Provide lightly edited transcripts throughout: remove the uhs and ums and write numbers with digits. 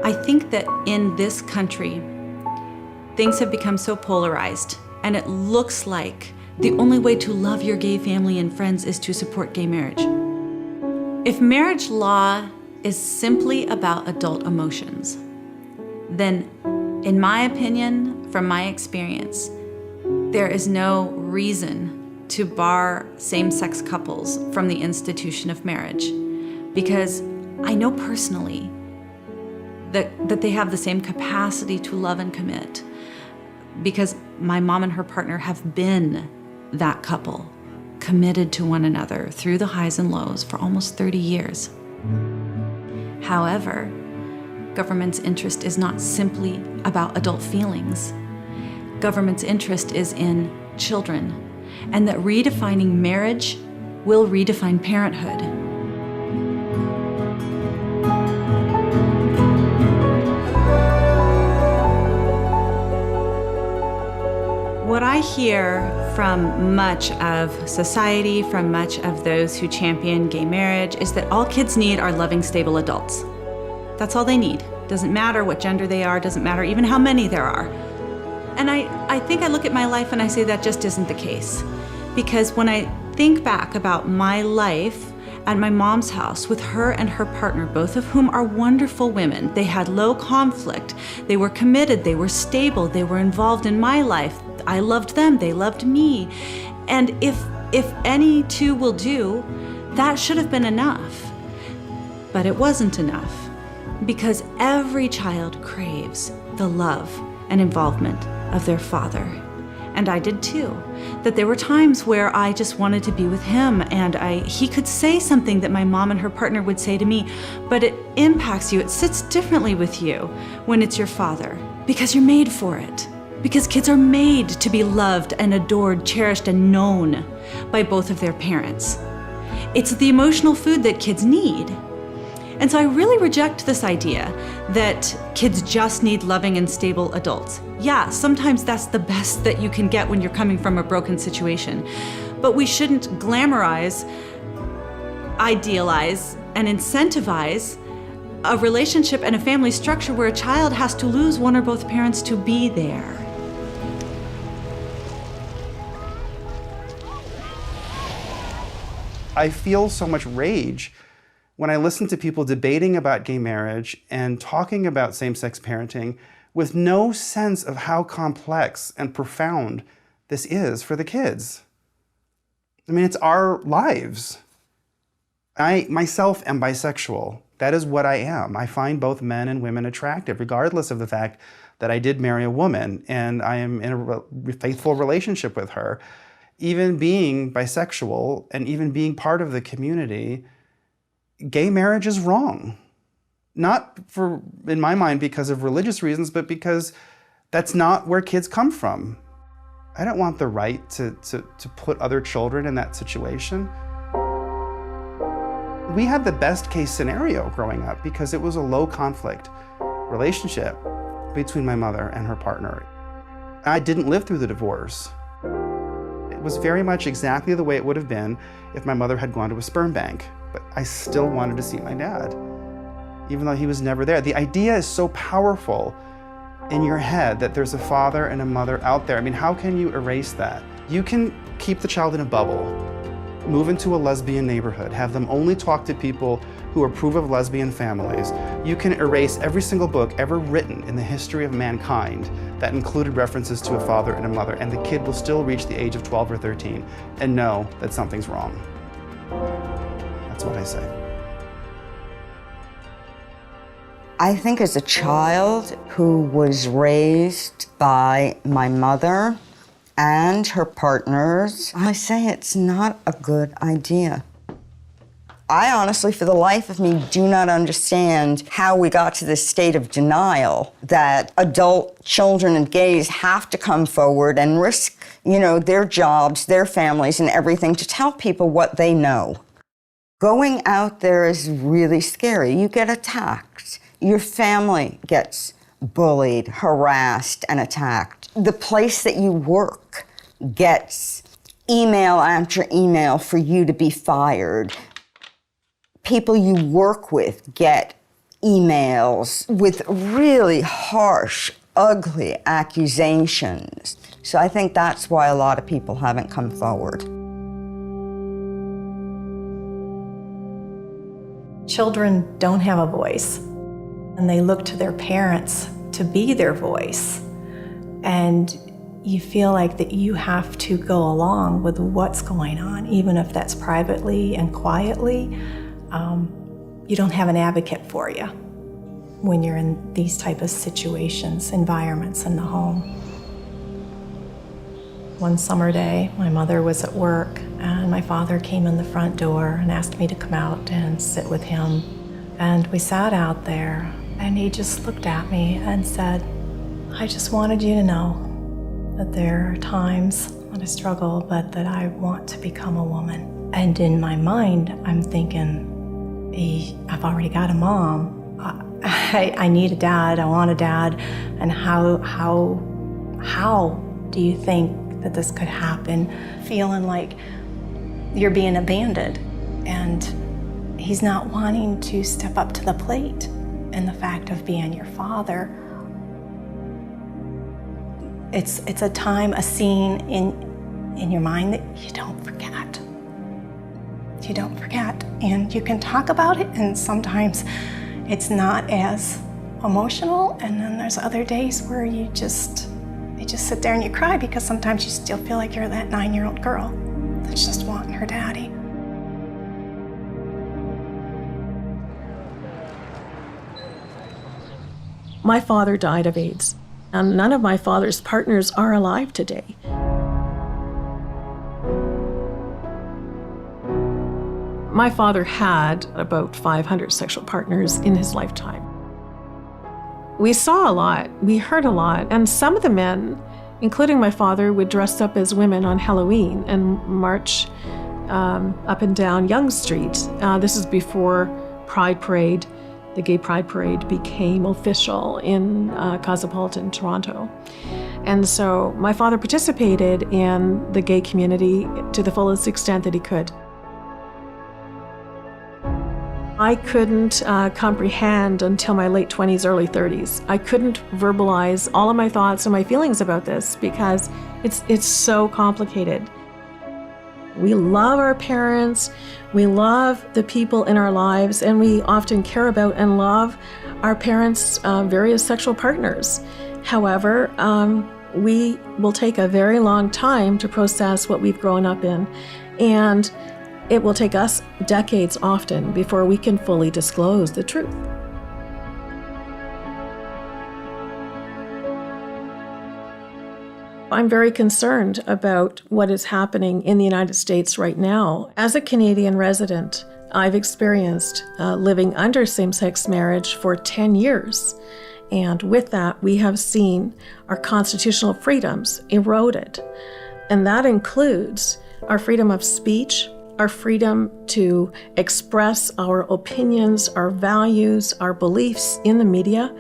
I think that in this country, things have become so polarized, and it looks like the only way to love your gay family and friends is to support gay marriage. If marriage law is simply about adult emotions, then, in my opinion, from my experience, there is no reason to bar same-sex couples from the institution of marriage, because I know personally that they have the same capacity to love and commit, because my mom and her partner have been that couple, committed to one another through the highs and lows for almost 30 years. However, government's interest is not simply about adult feelings. Government's interest is in children, and that redefining marriage will redefine parenthood. What I hear from much of society, from much of those who champion gay marriage, is that all kids need are loving, stable adults. That's all they need. Doesn't matter what gender they are, doesn't matter even how many there are. And I think I look at my life and I say that just isn't the case. Because when I think back about my life at my mom's house with her and her partner, both of whom are wonderful women, they had low conflict, they were committed, they were stable, they were involved in my life. I loved them, they loved me. And if any two will do, that should have been enough. But it wasn't enough, because every child craves the love and involvement of their father. And I did too. That there were times where I just wanted to be with him, and he could say something that my mom and her partner would say to me, but it impacts you, it sits differently with you when it's your father, because you're made for it. Because kids are made to be loved and adored, cherished, and known by both of their parents. It's the emotional food that kids need. And so I really reject this idea that kids just need loving and stable adults. Yeah, sometimes that's the best that you can get when you're coming from a broken situation. But we shouldn't glamorize, idealize, and incentivize a relationship and a family structure where a child has to lose one or both parents to be there. I feel so much rage when I listen to people debating about gay marriage and talking about same-sex parenting with no sense of how complex and profound this is for the kids. I mean, it's our lives. I myself am bisexual. That is what I am. I find both men and women attractive, regardless of the fact that I did marry a woman and I am in a faithful relationship with her. Even being bisexual and even being part of the community, gay marriage is wrong. Not for, in my mind, because of religious reasons, but because that's not where kids come from. I don't want the right to put other children in that situation. We had the best case scenario growing up because it was a low conflict relationship between my mother and her partner. I didn't live through the divorce. It was very much exactly the way it would have been if my mother had gone to a sperm bank, but I still wanted to see my dad, even though he was never there. The idea is so powerful in your head that there's a father and a mother out there. I mean, how can you erase that? You can keep the child in a bubble, move into a lesbian neighborhood, have them only talk to people who approve of lesbian families. You can erase every single book ever written in the history of mankind that included references to a father and a mother, and the kid will still reach the age of 12 or 13 and know that something's wrong. That's what I say. I think as a child who was raised by my mother and her partners, I say it's not a good idea. I honestly, for the life of me, do not understand how we got to this state of denial that adult children and gays have to come forward and risk, their jobs, their families, and everything to tell people what they know. Going out there is really scary. You get attacked. Your family gets bullied, harassed, and attacked. The place that you work gets email after email for you to be fired. People you work with get emails with really harsh, ugly accusations. So I think that's why a lot of people haven't come forward. Children don't have a voice, and they look to their parents to be their voice. And you feel like that you have to go along with what's going on, even if that's privately and quietly. You don't have an advocate for you when you're in these type of situations, environments in the home. One summer day, my mother was at work, and my father came in the front door and asked me to come out and sit with him. And we sat out there, and he just looked at me and said, "I just wanted you to know that there are times when I struggle, but that I want to become a woman." And in my mind, I'm thinking, I've already got a mom. I need a dad. I want a dad. And how do you think that this could happen? Feeling like you're being abandoned, and he's not wanting to step up to the plate. And the fact of being your father, it's a time, a scene in your mind that you don't forget. You don't forget, and you can talk about it, and sometimes it's not as emotional, and then there's other days where you just sit there and you cry, because sometimes you still feel like you're that 9-year-old girl that's just wanting her daddy. My father died of AIDS, and none of my father's partners are alive today. My father had about 500 sexual partners in his lifetime. We saw a lot, we heard a lot, and some of the men, including my father, would dress up as women on Halloween and march up and down Yonge Street. This is before Pride Parade, the Gay Pride Parade, became official in Cosmopolitan Toronto. And so my father participated in the gay community to the fullest extent that he could. I couldn't comprehend until my late 20s, early 30s. I couldn't verbalize all of my thoughts and my feelings about this because it's so complicated. We love our parents, we love the people in our lives, and we often care about and love our parents' various sexual partners. However, we will take a very long time to process what we've grown up in, and it will take us decades often before we can fully disclose the truth. I'm very concerned about what is happening in the United States right now. As a Canadian resident, I've experienced living under same-sex marriage for 10 years. And with that, we have seen our constitutional freedoms eroded. And that includes our freedom of speech, our freedom to express our opinions, our values, our beliefs in the media,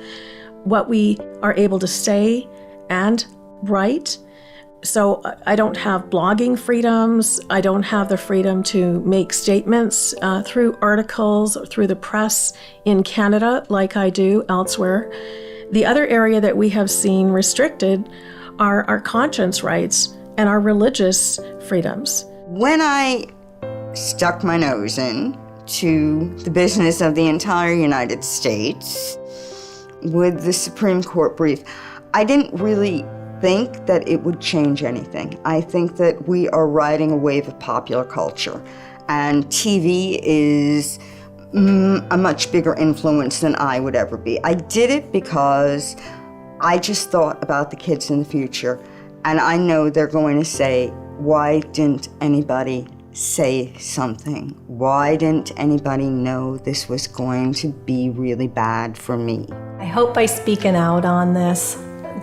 what we are able to say and write. So I don't have blogging freedoms. I don't have the freedom to make statements through articles or through the press in Canada like I do elsewhere. The other area that we have seen restricted are our conscience rights and our religious freedoms. When I stuck my nose in to the business of the entire United States with the Supreme Court brief, I didn't really think that it would change anything. I think that we are riding a wave of popular culture, and TV is a much bigger influence than I would ever be. I did it because I just thought about the kids in the future, and I know they're going to say, why didn't anybody say something? Why didn't anybody know this was going to be really bad for me? I hope by speaking out on this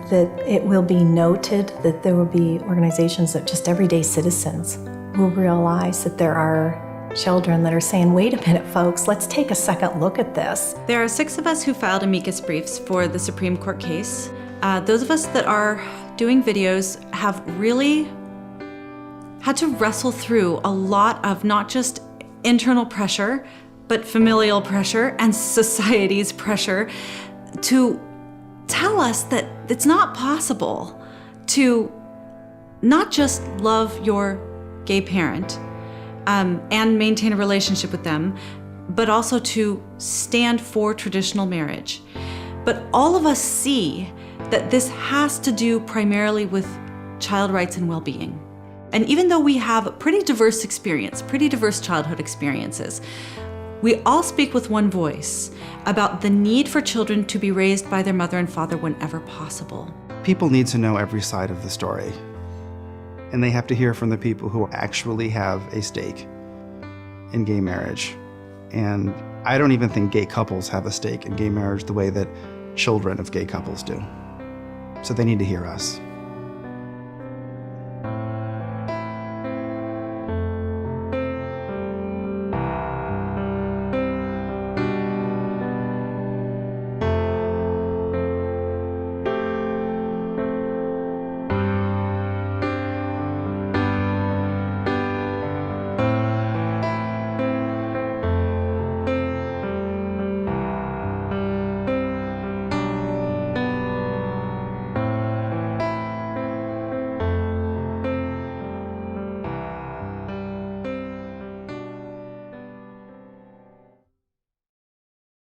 that it will be noted, that there will be organizations that just everyday citizens will realize that there are children that are saying, wait a minute, folks, let's take a second look at this. There are 6 of us who filed amicus briefs for the Supreme Court case. Those of us that are doing videos have really had to wrestle through a lot of not just internal pressure, but familial pressure and society's pressure to tell us that it's not possible to not just love your gay parent and maintain a relationship with them, but also to stand for traditional marriage. But all of us see that this has to do primarily with child rights and well-being. And even though we have a pretty diverse experience, pretty diverse childhood experiences, we all speak with one voice about the need for children to be raised by their mother and father whenever possible. People need to know every side of the story. And they have to hear from the people who actually have a stake in gay marriage. And I don't even think gay couples have a stake in gay marriage the way that children of gay couples do. So they need to hear us.